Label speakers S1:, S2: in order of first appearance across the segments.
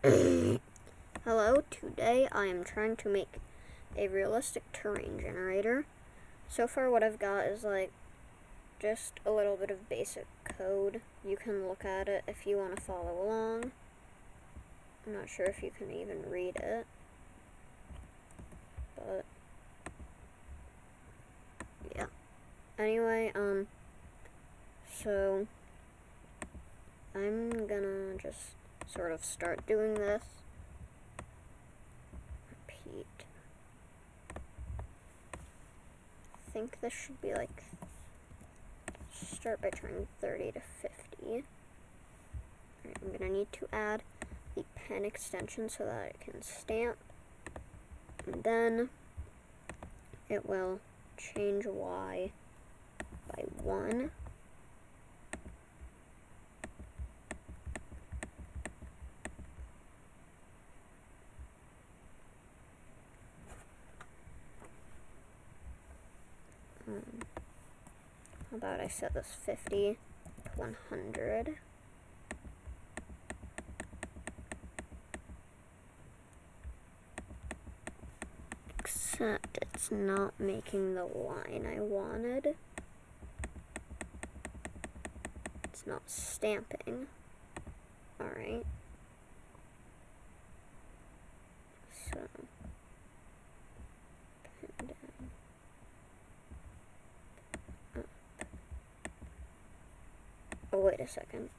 S1: Hello, today I am trying to make a realistic terrain generator. So far what I've got is just a little bit of basic code. You can look at it if you want to follow along. I'm not sure if you can even read it, but yeah. Anyway, so I'm gonna just sort of start doing this. Repeat. I think this should be start by trying 30 to 50. Alright, I'm gonna need to add the pen extension so that it can stamp, and then it will change Y by 1. How about I set this 50 to 100? Except it's not making the line I wanted. It's not stamping. Alright. So, pen down. Up. Oh, wait a second.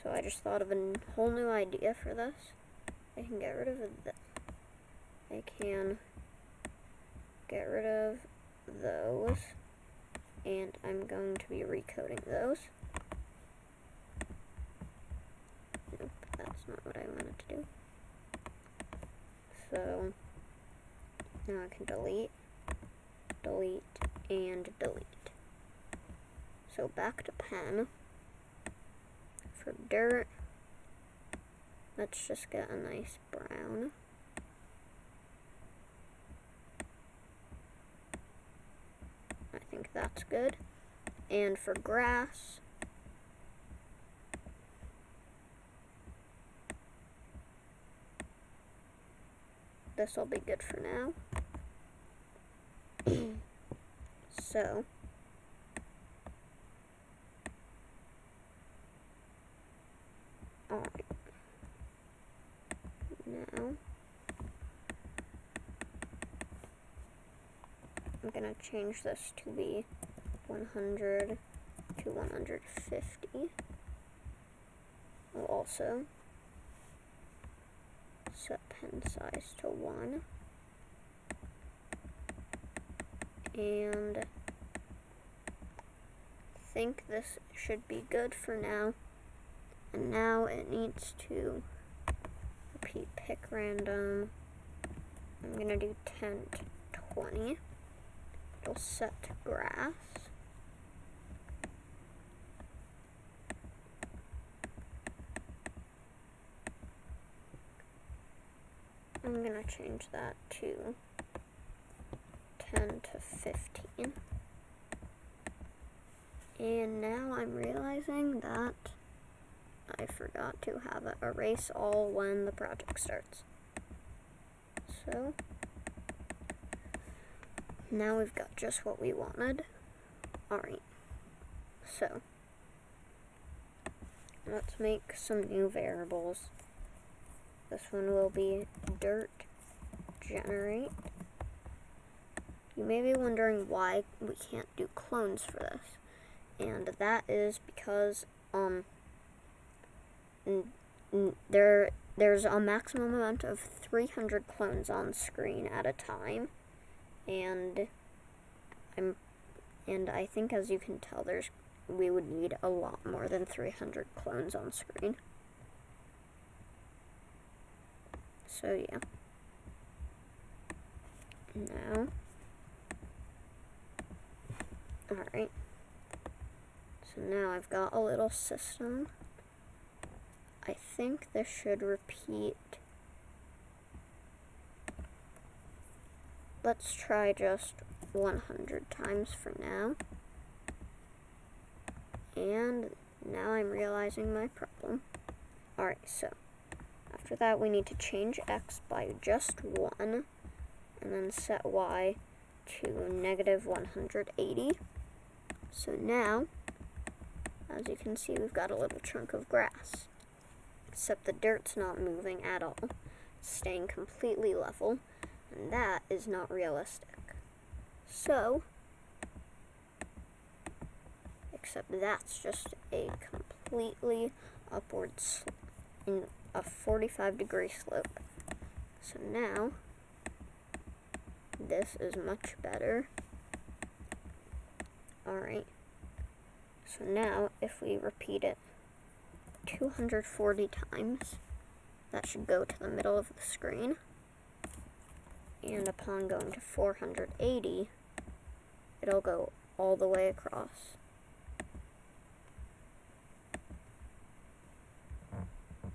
S1: So I just thought of a whole new idea for this. I can get rid of this. I can get rid of those, and I'm going to be recoding those. Nope, that's not what I wanted to do. So now I can delete, and delete. So back to pen. For dirt, let's just get a nice brown. I think that's good. And for grass, this will be good for now. So, alright. Now, I'm gonna change this to be 100 to 150. We'll also set pen size to 1. And I think this should be good for now. And now it needs to repeat pick random. I'm gonna do 10 to 20. It'll set to grass. I'm gonna change that to 10 to 15. And now I'm realizing that I forgot to have it erase all when the project starts. So now we've got just what we wanted. Alright, so let's make some new variables. This one will be dirt generate. You may be wondering why we can't do clones for this. And that is because there's a maximum amount of 300 clones on screen at a time. And I think, as you can tell, we would need a lot more than 300 clones on screen. So yeah. Now, alright. So now I've got a little system. I think this should repeat. Let's try just 100 times for now. And now I'm realizing my problem. Alright, so After that, we need to change x by just 1, and then set y to negative 180. So now, as you can see, we've got a little chunk of grass. Except the dirt's not moving at all. It's staying completely level, and that is not realistic. So, except that's just a completely upward slope, in a 45-degree slope. So now, this is much better. Alright, so now if we repeat it 240 times, that should go to the middle of the screen. And upon going to 480, it'll go all the way across.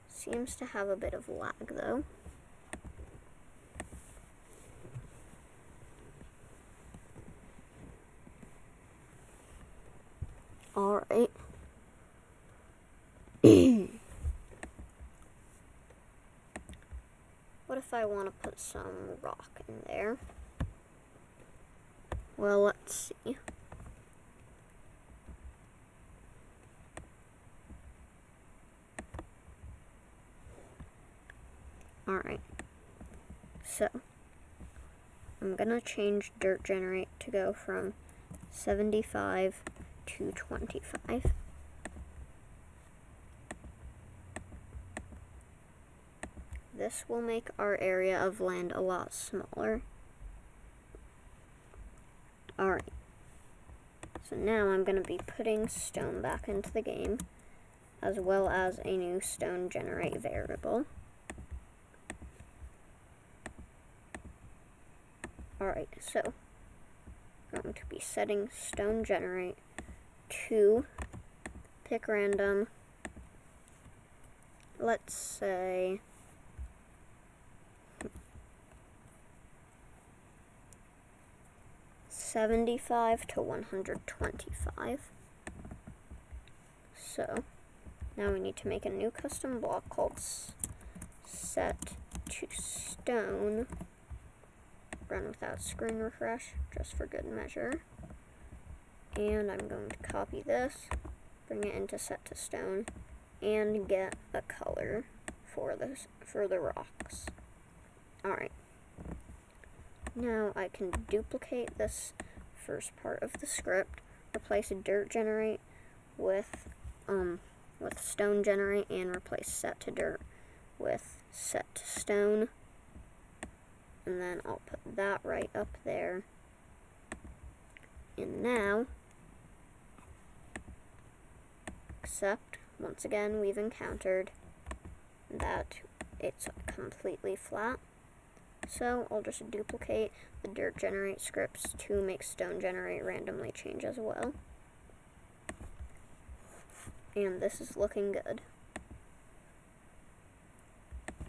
S1: Seems to have a bit of lag though. Alright. What if I want to put some rock in there? Well, let's see. Alright. So, I'm gonna change dirt generate to go from 75 to 25. This will make our area of land a lot smaller. Alright. So now I'm going to be putting stone back into the game, as well as a new stone generate variable. Alright, so I'm going to be setting stone generate to pick random, let's say 75 to 125. So now we need to make a new custom block called set to stone. Run without screen refresh, just for good measure. And I'm going to copy this, bring it into set to stone, and get a color for the rocks. Alright. Now I can duplicate this first part of the script, replace a dirt generate with stone generate, and replace set to dirt with set to stone. And then I'll put that right up there. And now, except once again we've encountered that it's completely flat. So I'll just duplicate the dirt generate scripts to make stone generate randomly change as well. And this is looking good.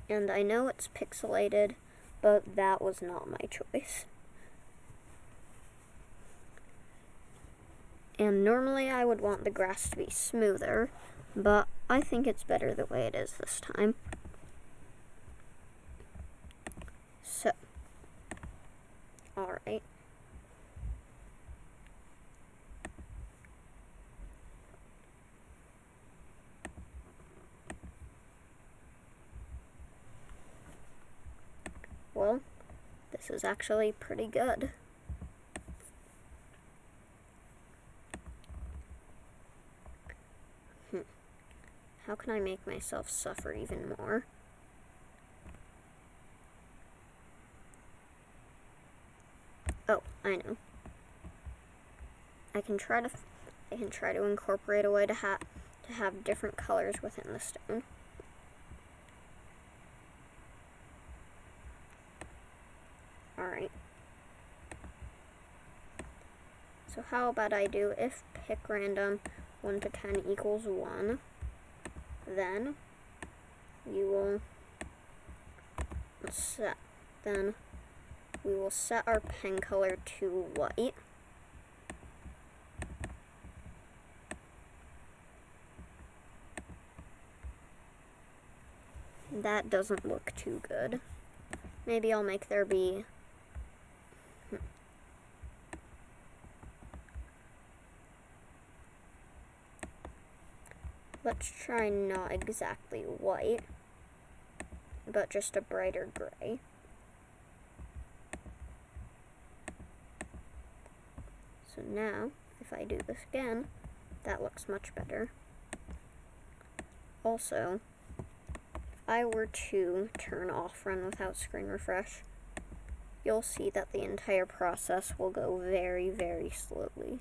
S1: And I know it's pixelated, but that was not my choice. And normally I would want the grass to be smoother, but I think it's better the way it is this time. So, alright. Well, this is actually pretty good. How can I make myself suffer even more? Oh, I know. I can try to incorporate a way to have different colors within the stone. Alright. So how about I do if pick random 1 to 10 equals 1, then we will set our pen color to white. That doesn't look too good. Maybe I'll make there be... Let's try not exactly white, but just a brighter gray. So now, if I do this again, that looks much better. Also, if I were to turn off run without screen refresh, you'll see that the entire process will go very, very slowly.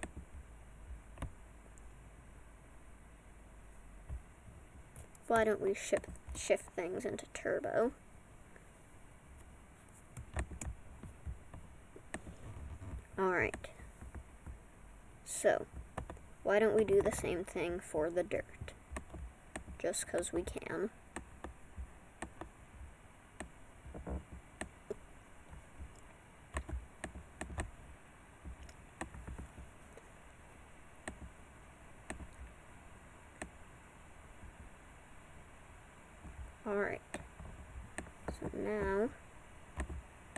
S1: Why don't we shift things into turbo? Alright. So, why don't we do the same thing for the dirt? Just 'cause we can. Alright, so now,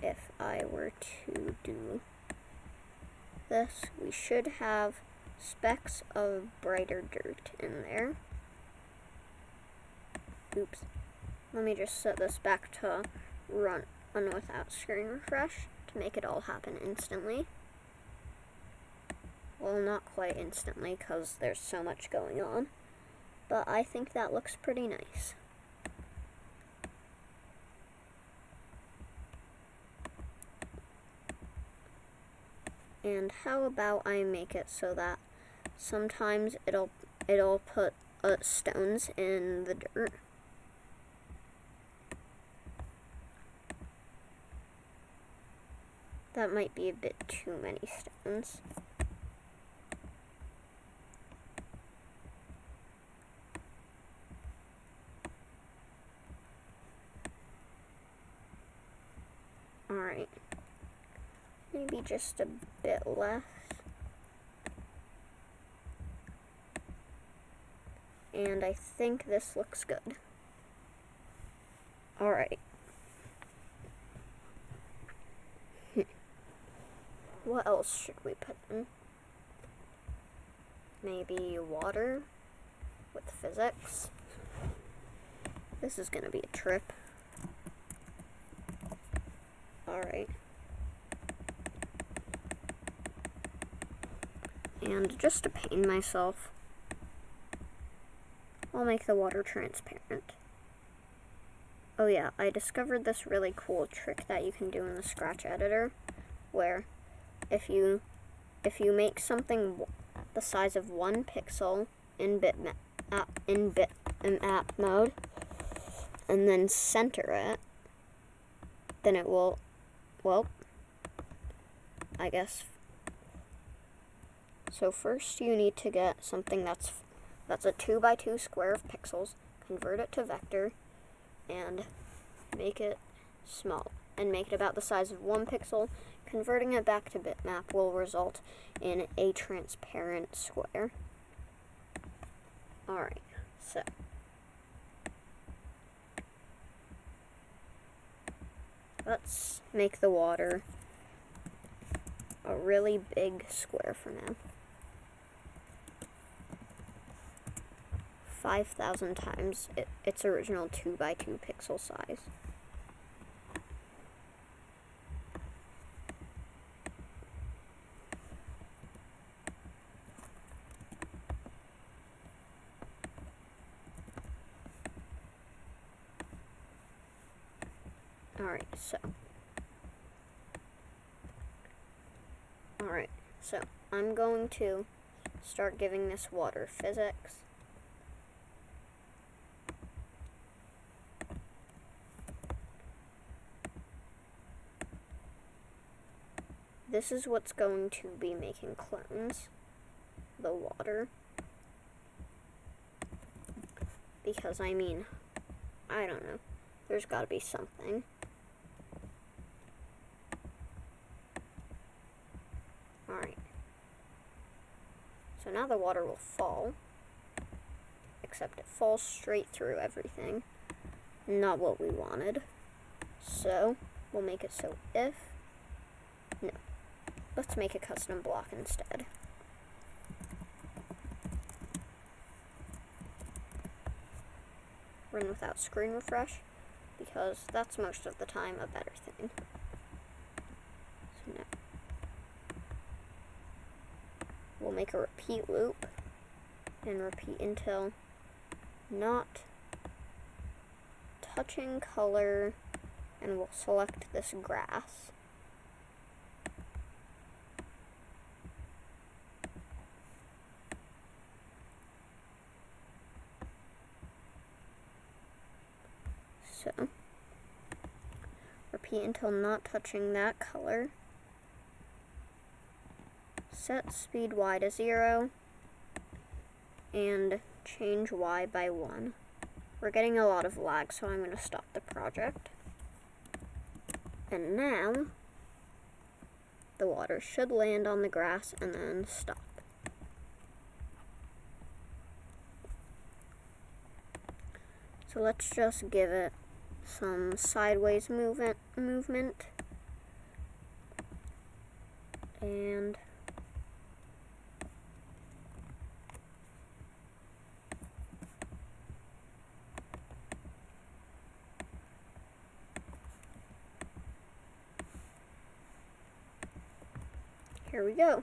S1: if I were to do this, we should have specks of brighter dirt in there. Oops. Let me just set this back to run without screen refresh to make it all happen instantly. Well, not quite instantly because there's so much going on, but I think that looks pretty nice. And how about I make it so that sometimes it'll put stones in the dirt. That might be a bit too many stones. Alright. Maybe just a bit less. And I think this looks good. Alright. What else should we put in? Maybe water with physics. This is gonna be a trip. Alright. And just to pain myself, I'll make the water transparent. Oh yeah, I discovered this really cool trick that you can do in the Scratch editor, where if you make something the size of 1 pixel in bitmap mode, and then center it, then it will, well, I guess. So first you need to get something that's a 2x2 square of pixels, convert it to vector, and make it small, and make it about the size of 1 pixel. Converting it back to bitmap will result in a transparent square. Alright, so let's make the water a really big square for now. 5,000 times its original 2x2 pixel size. Alright, so I'm going to start giving this water physics. This is what's going to be making clones, the water. Because, I mean, I don't know. There's gotta be something. Alright. So now the water will fall. Except it falls straight through everything. not what we wanted. So we'll make it so if, no, let's make a custom block instead. Run without screen refresh, because that's most of the time a better thing. So now we'll make a repeat loop and repeat until not touching color, and we'll select this grass. So, repeat until not touching that color. Set speed Y to 0, and change Y by 1. We're getting a lot of lag, so I'm going to stop the project. And now, the water should land on the grass and then stop. So let's just give it some sideways movement. And here we go.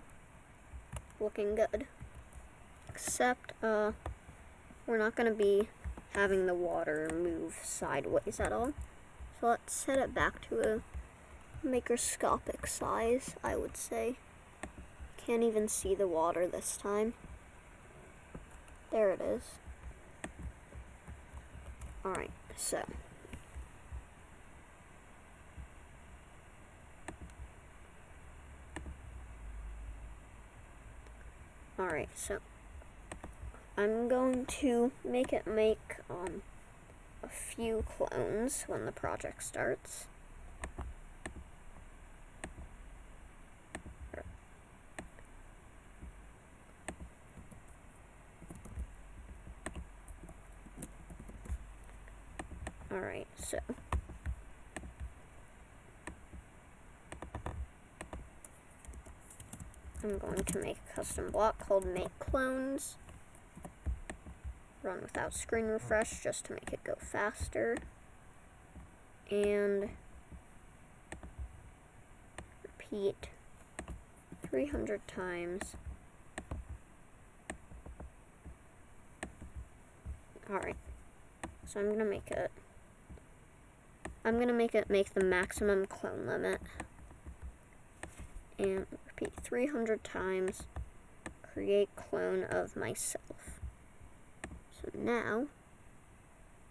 S1: Looking good. Except, we're not going to be having the water move sideways at all. So let's set it back to a microscopic size, I would say. Can't even see the water this time. There it is. Alright, so. Alright, so I'm going to make it make a few clones when the project starts. Alright, so I'm going to make a custom block called make clones. Run without screen refresh just to make it go faster. And repeat 300 times. Alright, so I'm going to make it make the maximum clone limit. And repeat 300 times, create clone of myself. So now,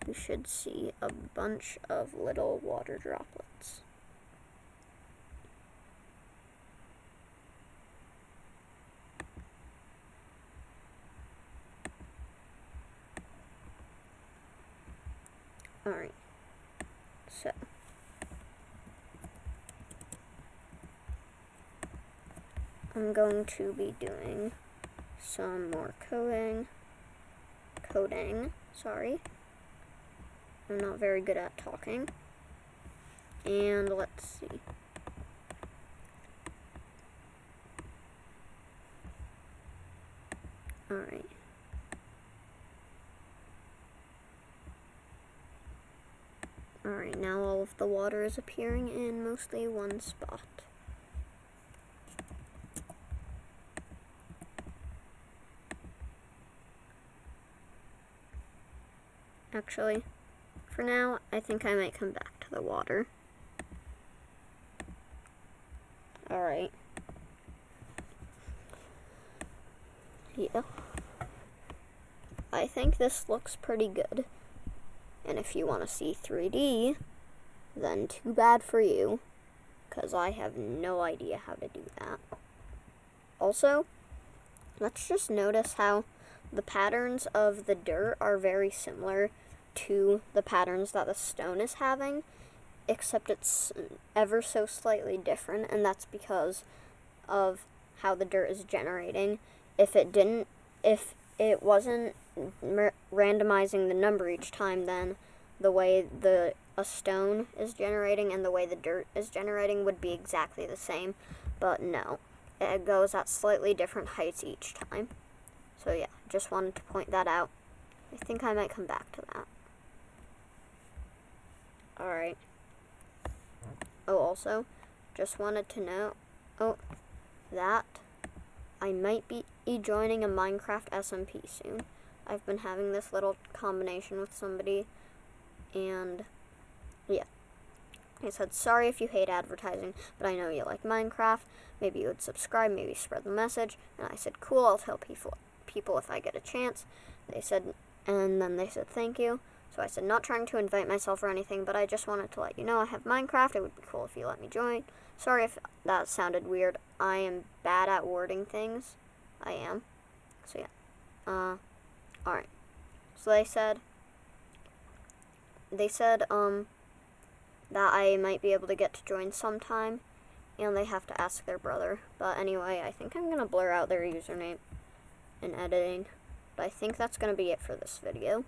S1: we should see a bunch of little water droplets. Alright, so I'm going to be doing some more coding, sorry. I'm not very good at talking. And let's see. Alright. Alright, now all of the water is appearing in mostly one spot. Actually, for now, I think I might come back to the water. Alright. Yeah. I think this looks pretty good. And if you want to see 3D, then too bad for you, because I have no idea how to do that. Also, let's just notice how the patterns of the dirt are very similar to the patterns that the stone is having, except it's ever so slightly different, and that's because of how the dirt is generating. If it wasn't randomizing the number each time, then the way a stone is generating and the way the dirt is generating would be exactly the same, but no. It goes at slightly different heights each time. So yeah, just wanted to point that out. I think I might come back to that. Alright. Oh, also, just wanted to know that I might be joining a Minecraft SMP soon. I've been having this little combination with somebody, and yeah. I said, sorry if you hate advertising, but I know you like Minecraft. Maybe you would subscribe, maybe spread the message. And I said, cool, I'll tell people if I get a chance. And then they said, thank you. So I said, not trying to invite myself or anything, but I just wanted to let you know I have Minecraft. It would be cool if you let me join. Sorry if that sounded weird. I am bad at wording things. I am. So yeah. Alright. So they said, that I might be able to get to join sometime, and they have to ask their brother. But anyway, I think I'm going to blur out their username in editing. But I think that's going to be it for this video.